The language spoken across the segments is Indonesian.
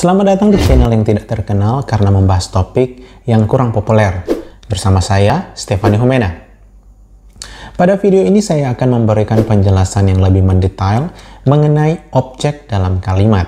Selamat datang di channel yang tidak terkenal karena membahas topik yang kurang populer. Bersama saya, Stefani Humena. Pada video ini saya akan memberikan penjelasan yang lebih mendetail mengenai objek dalam kalimat.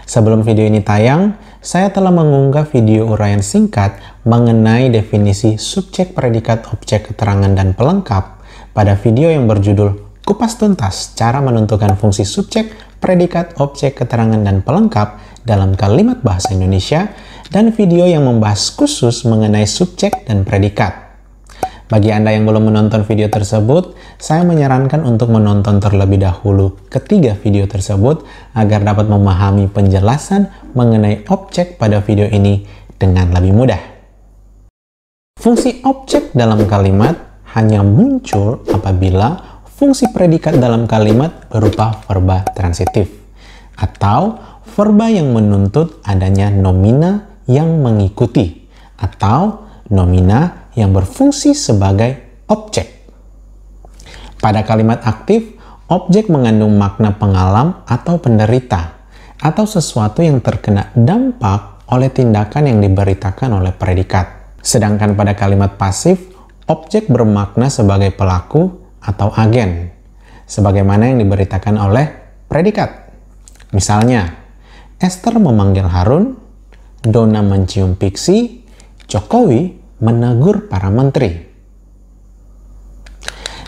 Sebelum video ini tayang, saya telah mengunggah video uraian singkat mengenai definisi subjek, predikat, objek, keterangan, dan pelengkap pada video yang berjudul Kupas Tuntas Cara Menentukan Fungsi Subjek, Predikat, Objek, Keterangan, dan Pelengkap dalam Kalimat Bahasa Indonesia, dan video yang membahas khusus mengenai subjek dan predikat. Bagi Anda yang belum menonton video tersebut, saya menyarankan untuk menonton terlebih dahulu ketiga video tersebut agar dapat memahami penjelasan mengenai objek pada video ini dengan lebih mudah. Fungsi objek dalam kalimat hanya muncul apabila fungsi predikat dalam kalimat berupa verba transitif atau verba yang menuntut adanya nomina yang mengikuti atau nomina yang berfungsi sebagai objek. Pada kalimat aktif, objek mengandung makna pengalam atau penderita atau sesuatu yang terkena dampak oleh tindakan yang diberitakan oleh predikat. Sedangkan pada kalimat pasif, objek bermakna sebagai pelaku atau agen, sebagaimana yang diberitakan oleh predikat. Misalnya, Esther memanggil Harun, Donna mencium Pixie, Jokowi menegur para menteri.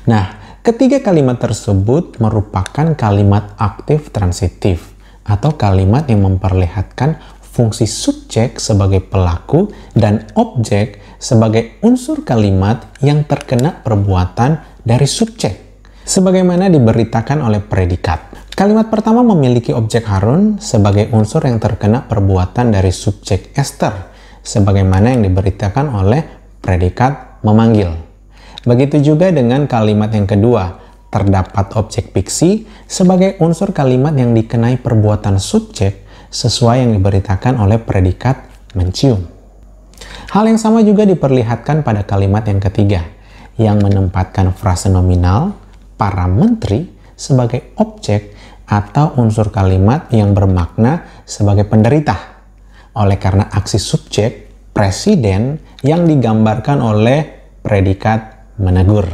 Nah, ketiga kalimat tersebut merupakan kalimat aktif transitif atau kalimat yang memperlihatkan fungsi subjek sebagai pelaku dan objek sebagai unsur kalimat yang terkena perbuatan dari subjek, sebagaimana diberitakan oleh predikat. Kalimat pertama memiliki objek Harun sebagai unsur yang terkena perbuatan dari subjek Esther, sebagaimana yang diberitakan oleh predikat memanggil. Begitu juga dengan kalimat yang kedua, terdapat objek Pixie sebagai unsur kalimat yang dikenai perbuatan subjek sesuai yang diberitakan oleh predikat mencium. Hal yang sama juga diperlihatkan pada kalimat yang ketiga, yang menempatkan frase nominal para menteri sebagai objek atau unsur kalimat yang bermakna sebagai penderita. Oleh karena aksi subjek presiden yang digambarkan oleh predikat menegur.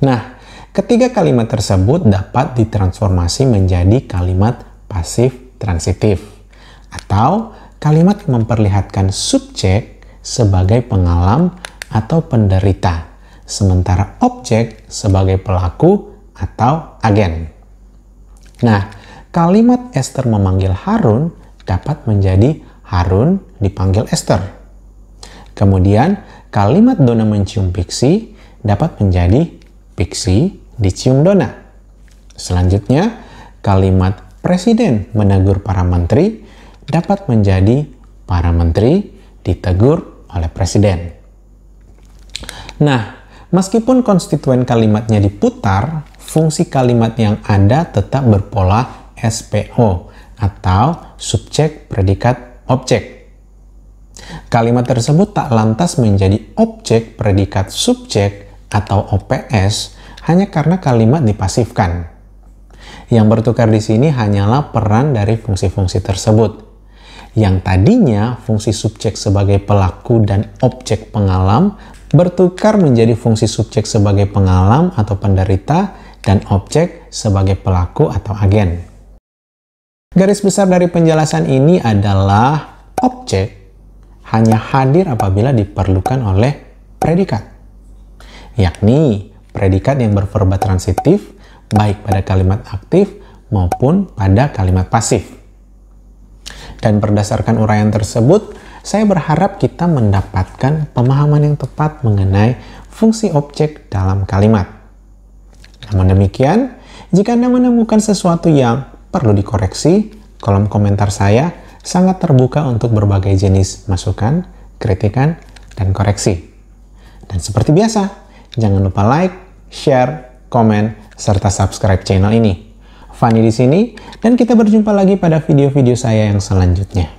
Nah, ketiga kalimat tersebut dapat ditransformasi menjadi kalimat pasif transitif atau kalimat yang memperlihatkan subjek sebagai pengalam atau penderita, sementara objek sebagai pelaku atau agen. Nah, kalimat Esther memanggil Harun dapat menjadi Harun dipanggil Esther. Kemudian, kalimat Donna mencium Pixie dapat menjadi Pixie dicium Donna. Selanjutnya, kalimat Presiden menegur para menteri dapat menjadi para menteri ditegur oleh Presiden. Nah, meskipun konstituen kalimatnya diputar, fungsi kalimat yang ada tetap berpola SPO atau subjek, predikat, objek. Kalimat tersebut tak lantas menjadi objek, predikat, subjek atau OPS hanya karena kalimat dipasifkan. Yang bertukar di sini hanyalah peran dari fungsi-fungsi tersebut. Yang tadinya fungsi subjek sebagai pelaku dan objek pengalam bertukar menjadi fungsi subjek sebagai pengalam atau penderita dan objek sebagai pelaku atau agen. Garis besar dari penjelasan ini adalah objek hanya hadir apabila diperlukan oleh predikat, yakni predikat yang berverba transitif baik pada kalimat aktif maupun pada kalimat pasif. Dan berdasarkan uraian tersebut, saya berharap kita mendapatkan pemahaman yang tepat mengenai fungsi objek dalam kalimat. Namun demikian, jika Anda menemukan sesuatu yang perlu dikoreksi, kolom komentar saya sangat terbuka untuk berbagai jenis masukan, kritikan, dan koreksi. Dan seperti biasa, jangan lupa like, share, komen, serta subscribe channel ini. Fani di sini, dan kita berjumpa lagi pada video-video saya yang selanjutnya.